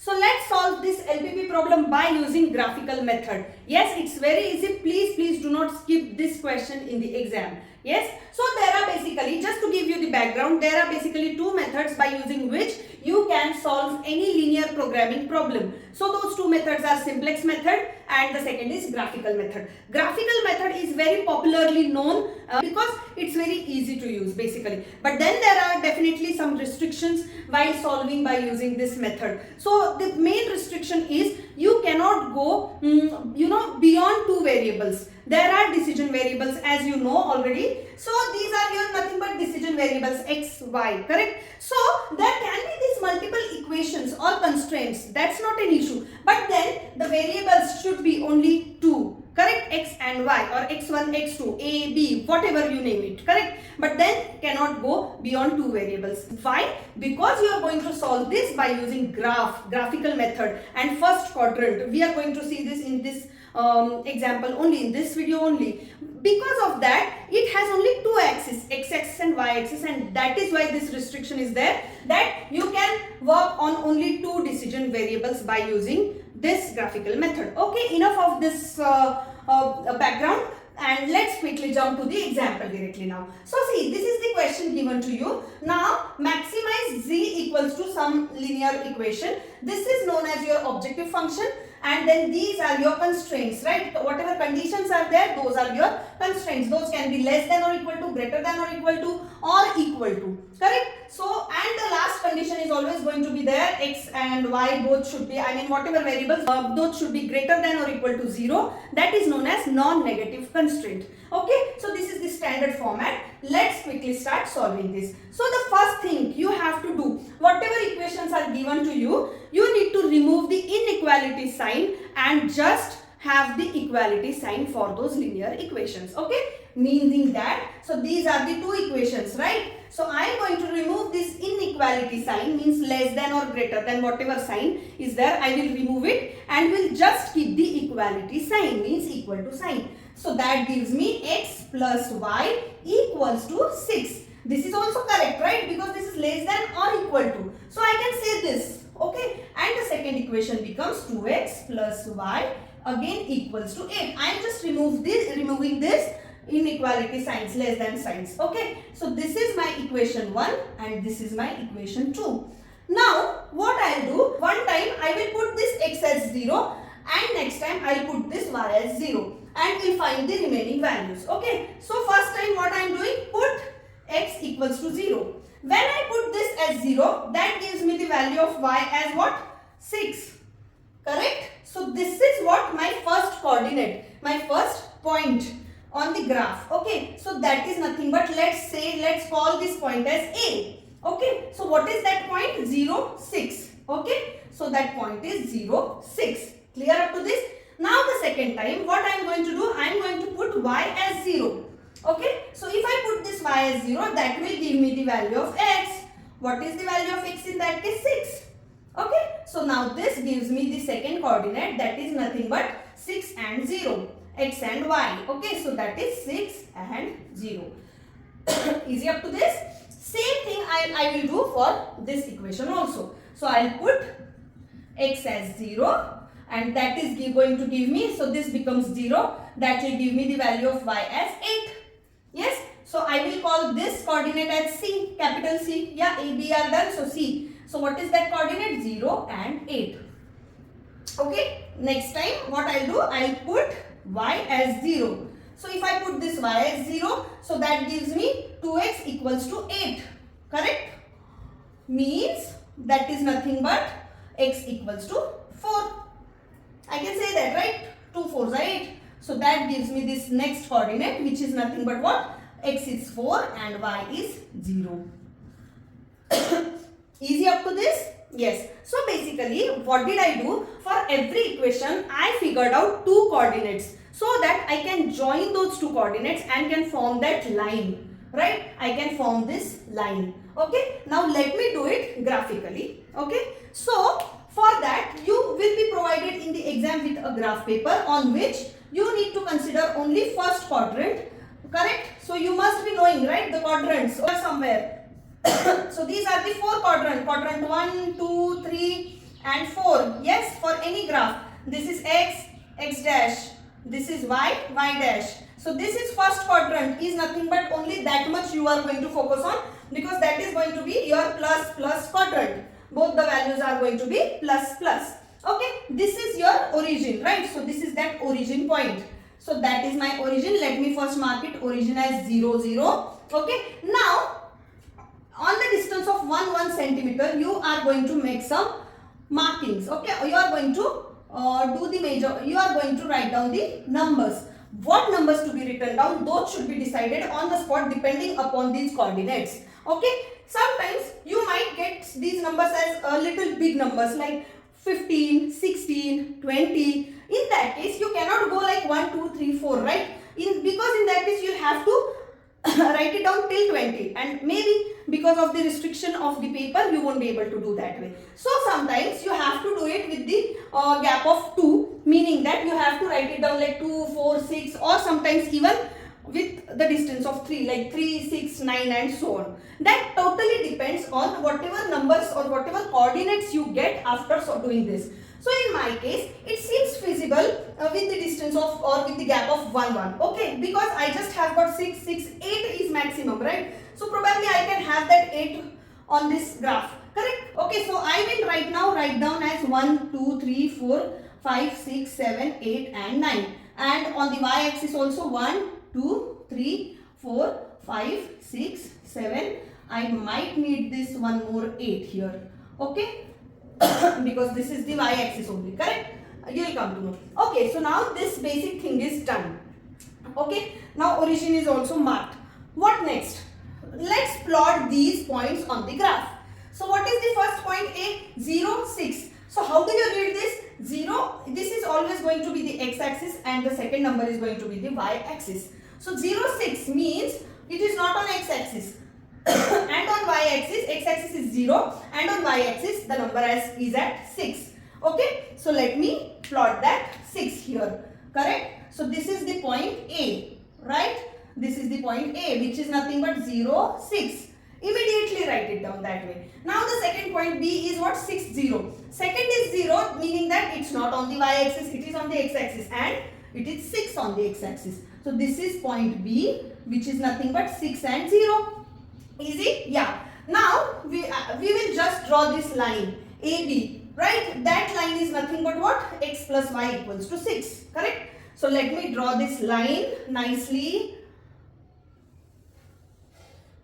So let's solve this LPP problem by using graphical method. Yes, it's very easy. Please do not skip this question in the exam. Yes, so there are basically, just to give you the background, there are basically two methods by using which you can solve any linear programming problem. So those two methods are simplex method and the second is graphical method. Graphical method is very popularly known because it's very easy to use basically. But then there are definitely some restrictions while solving by using this method. So the main restriction is you cannot go beyond two variables. There are decision variables as you know already. So these are your nothing but decision variables x, y, correct? So there can be these multiple equations or constraints. That's not an issue. But then the variables should be only two, correct? X and y or x1, x2, a, b, whatever you name it, correct? But then cannot go beyond two variables. Why? Because you are going to solve this by using graphical method and first quadrant. We are going to see this in this example only, in this video only. Because of that, it has only two axes, x-axis and y-axis, and that is why this restriction is there, that you can work on only two decision variables by using this graphical method. Okay, enough of this background, and let's quickly jump to the example directly now. So see, this is the question given to you. Now maximize z equals to some linear equation. This is known as your objective function, and then these are your constraints, right? Whatever conditions are there, those are your constraints. Those can be less than or equal to, greater than or equal to, correct? So, and the last condition is always going to be there, x and y both should be, whatever variables, those should be greater than or equal to 0. That is known as non-negative constraint. Okay, so this is the standard format. Let's quickly start solving this. So the first thing you have to do, whatever equations are given to you, you need to remove the inequality sign and just have the equality sign for those linear equations. Okay, meaning that, so these are the two equations, right? So I am going to remove this inequality sign, means less than or greater than, whatever sign is there, I will remove it and will just keep the equality sign, means equal to sign. So that gives me x plus y equals to 6. This is also correct, right? Because this is less than or equal to. So I can say this, okay? And the second equation becomes 2x plus y again equals to 8. I am just removing this inequality signs, less than signs, okay? So this is my equation 1 and this is my equation 2. Now what I will do, one time I will put this x as 0 and next time I will put this y as 0 and we'll find the remaining values, okay? So first time what I am doing, put x equals to 0. When I put this as 0, that gives me the value of y as what? 6, correct? So this is what my first coordinate, my first point on the graph, okay? So that is nothing but, let's call this point as A, okay? So what is that point? 0, 6, okay? So that point is 0, 6. Clear up to this? Now the second time, what I am going to do, I am going to put y as 0, okay? So if I put this y as 0, that will give me the value of x. What is the value of x in that case? 6. Okay, so now this gives me the second coordinate, that is nothing but 6 and 0, x and y. Okay, so that is 6 and 0. Easy up to this? Same thing I will do for this equation also. So I will put x as 0 and that is going to give me, so this becomes 0, that will give me the value of y as 8. Yes, so I will call this coordinate as C, capital C. Yeah, A, B are done, so C. So what is that coordinate? 0 and 8. Okay, next time what I will do, I will put y as 0. So if I put this y as 0, so that gives me 2x equals to 8, correct? Means that is nothing but x equals to 4. I can say that, right? 2 4s are 8. So that gives me this next coordinate, which is nothing but what? X is 4 and y is 0. Easy up to this? Yes. So basically, what did I do? For every equation, I figured out two coordinates so that I can join those two coordinates and can form that line, right? I can form this line. Okay. Now let me do it graphically. Okay. So for that, you will be provided in the exam with a graph paper on which you need to consider only first quadrant, correct? So you must be knowing, right, the quadrants or somewhere. So these are the four quadrants, quadrant 1, 2, 3 and 4. Yes, for any graph. This is x, x dash. This is y, y dash. So this is first quadrant is nothing but only that much you are going to focus on, because that is going to be your plus quadrant. Both the values are going to be plus. Okay, this is your origin, right? So this is that origin point. So that is my origin. Let me first mark it origin as 0, 0. Okay, now on the distance of 1 centimeter, you are going to make some markings. Okay, you are going to you are going to write down the numbers. What numbers to be written down, those should be decided on the spot depending upon these coordinates. Okay, sometimes you might get these numbers as a little big numbers like 15, 16, 20. In that case, you cannot go like 1, 2, 3, 4, right? Because in that case, you have to write it down till 20, and maybe because of the restriction of the paper, you won't be able to do that way. So sometimes you have to do it with the gap of 2, meaning that you have to write it down like 2, 4, 6, or sometimes even with the distance of 3, like 3, 6, 9 and so on. That totally depends on whatever numbers or whatever coordinates you get after doing this. So in my case, it seems feasible with the distance of or with the gap of 1, 1. Okay, because I just have got 6, 6, 8 is maximum, right? So probably I can have that 8 on this graph, correct? Okay, so I will right now write down as 1, 2, 3, 4, 5, 6, 7, 8 and 9. And on the y-axis also 1, 2, 3, 4, 5, 6, 7. I might need this one more 8 here. Okay. Because this is the y-axis only, correct? You will come to know. Okay, so now this basic thing is done. Okay, now origin is also marked. What next? Let's plot these points on the graph. So what is the first point? A, 0, 6. So how do you read this? 0, this is always going to be the x-axis and the second number is going to be the y-axis. So 0, 6 means it is not on x-axis. And on y-axis, x-axis is 0 and on y-axis the number is at 6. Okay, so let me plot that 6 here, correct? So this is the point A, right? This is the point A, which is nothing but 0, 6. Immediately write it down that way. Now the second point B is what? 6, 0. Second is 0, meaning that it's not on the y-axis, it is on the x-axis, and it is 6 on the x-axis. So this is point B, which is nothing but 6 and 0. Easy? Yeah. Now we will just draw this line AB, right? That line is nothing but what? X plus y equals to 6, correct? So let me draw this line nicely.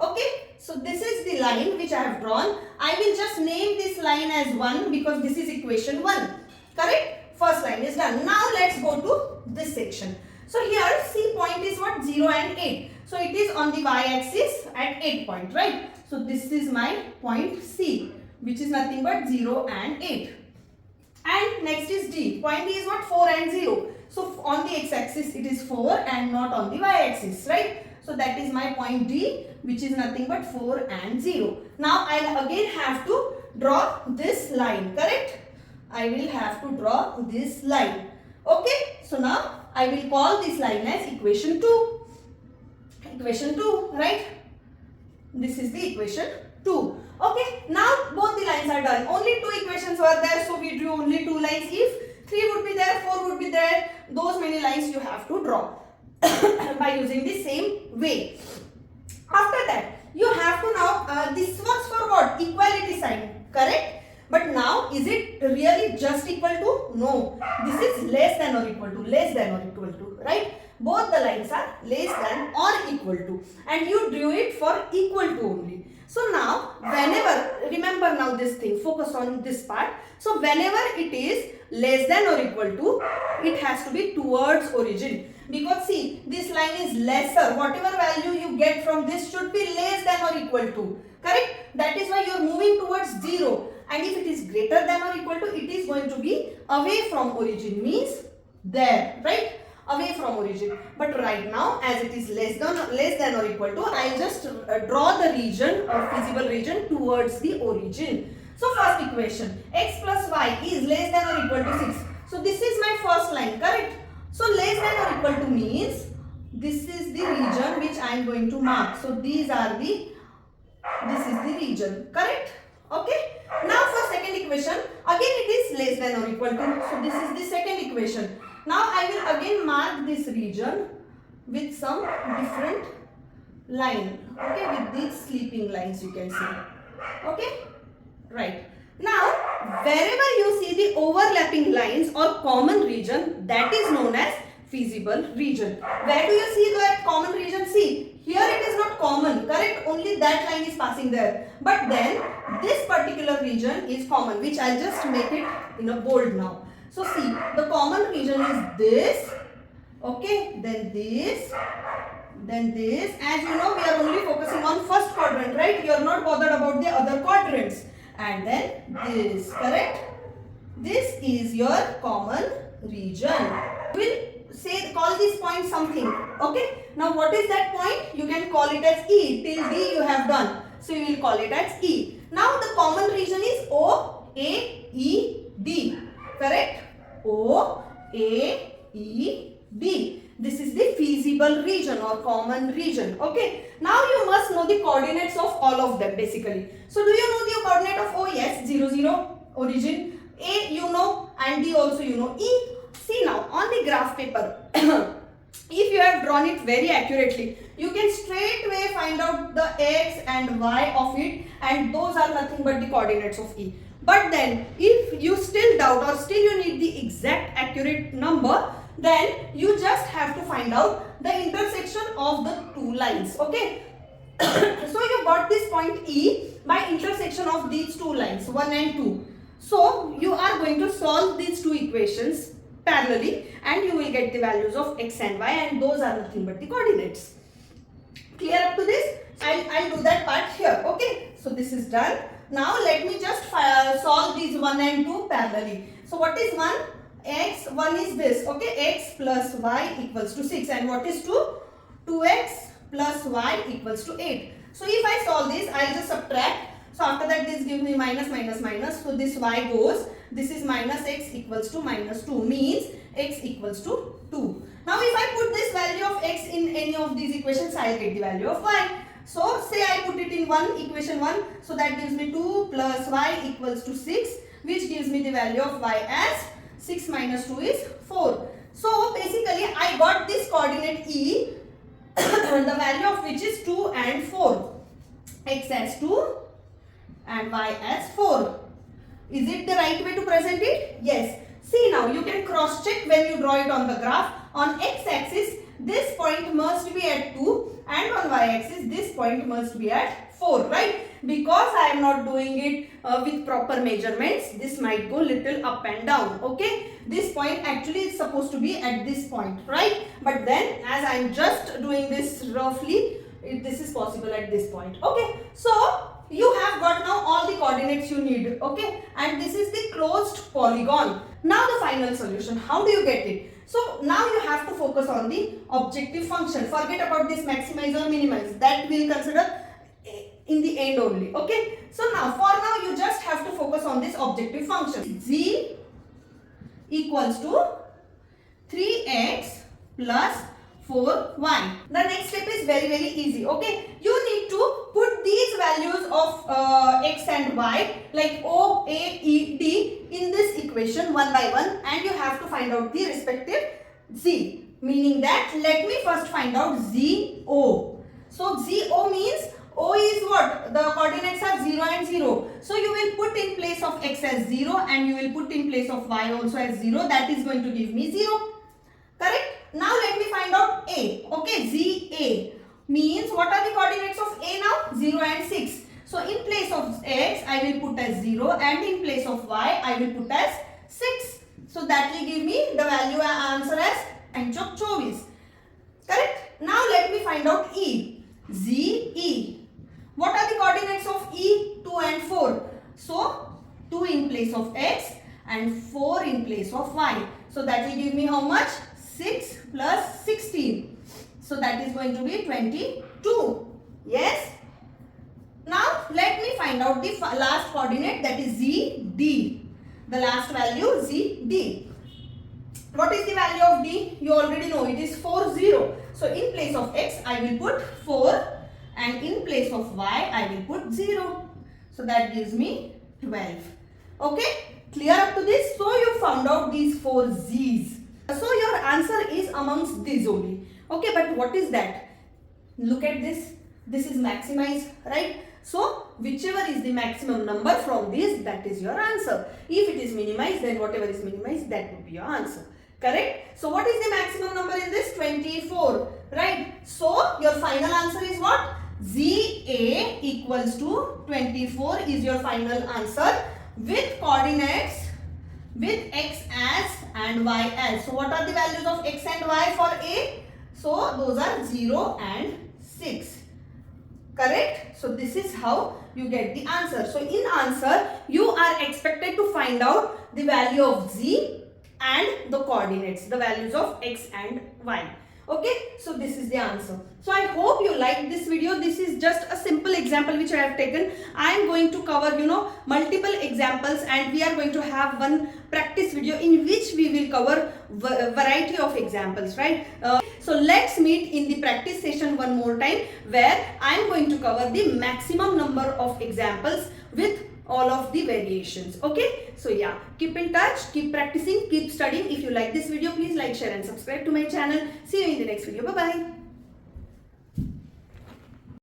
Okay, so this is the line which I have drawn. I will just name this line as 1 because this is equation 1, correct? First line is done. Now let's go to this section. So here C point is what? 0 and 8. So it is on the y-axis at 8 point, right? So this is my point C, which is nothing but 0 and 8. And next is D. Point D is what? 4 and 0. So on the x-axis it is 4 and not on the y-axis, right? So that is my point D, which is nothing but 4 and 0. Now I'll again have to draw this line, correct? I will have to draw this line. Okay, so now I will call this line as equation 2. Equation 2, right? This is the equation 2. Okay, now both the lines are done. Only 2 equations were there, so we drew only 2 lines. If 3 would be there, 4 would be there, those many lines you have to draw by using the same way. After that, you have to now, this was for what? Equality sign, correct? But now, is it really just equal to? No, this is less than or equal to, less than or equal to, right? Both the lines are less than or equal to, and you drew it for equal to only. So now, whenever, remember now this thing, focus on this part. So whenever it is less than or equal to, it has to be towards origin. Because see, this line is lesser. Whatever value you get from this should be less than or equal to. Correct? That is why you are moving towards 0. And if it is greater than or equal to, it is going to be away from origin. Means there, right? Away from origin. But right now, as it is less than or equal to, I just draw the region or feasible region towards the origin. So first equation, x plus y is less than or equal to 6. So this is my first line, correct? So less than or equal to means this is the region which I am going to mark. So this is the region, correct? Okay. Now for second equation, Again it is less than or equal to. So this is the second equation. Now I will again mark this region with some different line. Okay, with these sleeping lines you can see. Okay, right. Now wherever you see the overlapping lines or common region, that is known as feasible region. Where do you see that common region? See, here it is not common, correct? Only that line is passing there. But then this particular region is common, which I'll just make it in a bold now. So see, the common region is this, okay, then this, then this. As you know, we are only focusing on first quadrant, right? You are not bothered about the other quadrants. And then this, correct? This is your common region. We'll say, call this point something, okay? Now what is that point? You can call it as E. Till D you have done. So you will call it as E. Now the common region is O, A, E, D. Correct? O, A, E, D. This is the feasible region or common region. Okay. Now you must know the coordinates of all of them basically. So do you know the coordinate of O? Yes, 0, 0, origin. A you know and D also you know. E. See now on the graph paper, if you have drawn it very accurately, you can straight away find out the X and Y of it, and those are nothing but the coordinates of E. But then if you still doubt or still you need the exact accurate number, then you just have to find out the intersection of the two lines. Okay. So you got this point E by intersection of these two lines 1 and 2. So you are going to solve these two equations parallelly and you will get the values of X and Y, and those are nothing but the coordinates. Clear up to this? I'll do that part here. Okay. So this is done. Now let me just solve these 1 and 2 parallelly. So what is 1? X, 1 is this, okay, X plus Y equals to 6, and what is 2? 2X plus Y equals to 8. So if I solve this, I'll just subtract. So after that this gives me minus, minus, minus. So this Y goes, this is minus X equals to minus 2, means X equals to 2. Now if I put this value of X in any of these equations, I'll get the value of Y. So say I put it in equation 1, so that gives me 2 plus Y equals to 6, which gives me the value of Y as 6 minus 2 is 4. So basically I got this coordinate E, the value of which is 2 and 4. X as 2 and Y as 4. Is it the right way to present it? Yes. See now, you can cross check when you draw it on the graph. On X axis, this point must be at 2, and on Y axis, this point must be at 4, right? Because I am not doing it with proper measurements, this might go little up and down, okay? This point actually is supposed to be at this point, right? But then as I am just doing this roughly, this is possible at this point, okay? So you have got now all the coordinates you need, okay? And this is the closed polygon. Now the final solution, how do you get it? So now you have to focus on the objective function. Forget about this maximize or minimize. That we'll consider in the end only. Okay. So now for now you just have to focus on this objective function. Z equals to 3x plus 4y. The next step is very easy. Okay. You need to put these values of x and y like O, A, E, D in this equation one by one, and you have to find out the respective z. Meaning that let me first find out ZO. So ZO means O is what? The coordinates are 0 and 0. So you will put in place of x as 0 and you will put in place of y also as 0. That is going to give me 0. Correct? Now let me find out A. Okay, ZA means what are the coordinates of A now? 0 and 6. So in place of x I will put as 0 and in place of y I will put as 6. So that will give me the value answer as 24. Correct? Now let me find out E. ZE. What are the coordinates of E? 2 and 4. So 2 in place of x and 4 in place of y. So that will give me how much? 6 plus 16. So that is going to be 22. Yes? Now let me find out the last coordinate, that is ZD. The last value ZD. What is the value of D? You already know it is 40. So in place of x I will put 4 and in place of y I will put 0. So that gives me 12. Okay? Clear up to this? So you found out these 4 Z's. So your answer is amongst these only. Okay, but what is that? Look at this. This is maximized, right? So whichever is the maximum number from this, that is your answer. If it is minimized, then whatever is minimized, that would be your answer. Correct? So what is the maximum number in this? 24, right? So your final answer is what? ZA equals to 24 is your final answer with coordinates with x as and y as. So what are the values of x and y for A? So those are 0 and 6. Correct? So this is how you get the answer. So in answer, you are expected to find out the value of z and the coordinates, the values of x and y. Okay, so this is the answer. So I hope you liked this video. This is just a simple example which I have taken. I am going to cover, multiple examples, and we are going to have one practice video in which we will cover variety of examples, right? So let's meet in the practice session one more time, where I am going to cover the maximum number of examples with all of the variations. Okay, so yeah, keep in touch, keep practicing, keep studying. If you like this video, please like, share and subscribe to my channel. See you in the next video. Bye bye.